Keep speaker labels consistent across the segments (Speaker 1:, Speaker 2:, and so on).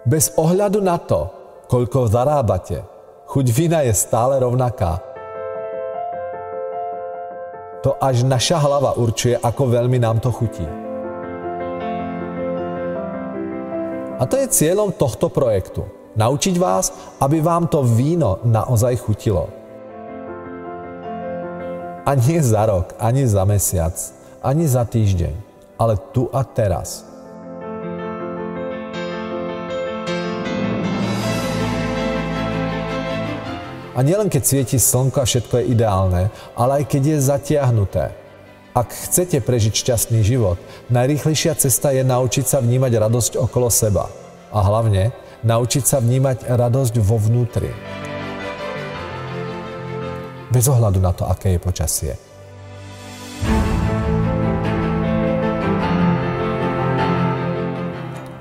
Speaker 1: Bez ohľadu na to, koľko zarábate, chuť vína je stále rovnaká. To až naša hlava určuje, ako veľmi nám to chutí. A to je cieľom tohto projektu. Naučiť vás, aby vám to víno naozaj chutilo. A nie za rok, ani za mesiac, ani za týždeň, ale tu a teraz. A nielen keď svieti slnko a všetko je ideálne, ale aj keď je zatiahnuté. Ak chcete prežiť šťastný život, najrýchlejšia cesta je naučiť sa vnímať radosť okolo seba. A hlavne naučiť sa vnímať radosť vo vnútri. Bez ohľadu na to, aké je počasie.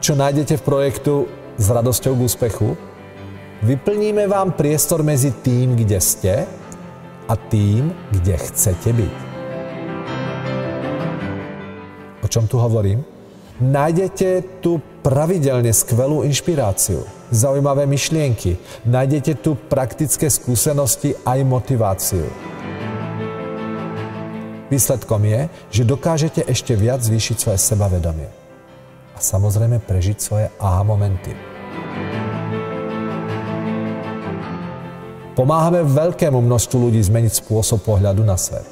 Speaker 1: Čo nájdete v projektu S radosťou k úspechu? Vyplníme vám priestor medzi tým, kde ste, a tým, kde chcete byť. O čom tu hovorím? Nájdete tu pravidelne skvelú inšpiráciu, zaujímavé myšlienky, nájdete tu praktické skúsenosti aj motiváciu. Výsledkom je, že dokážete ešte viac zvýšiť svoje sebavedomie. A samozrejme prežiť svoje aha momenty. Pomáhame veľkému množstvu ľudí zmeniť spôsob pohľadu na svet.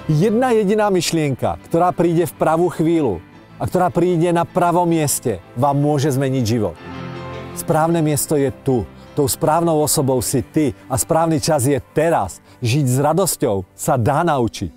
Speaker 1: Jedna jediná myšlienka, ktorá príde v pravú chvíľu a ktorá príde na pravom mieste, vám môže zmeniť život. Správne miesto je tu. Tou správnou osobou si ty a správny čas je teraz. Žiť s radosťou sa dá naučiť.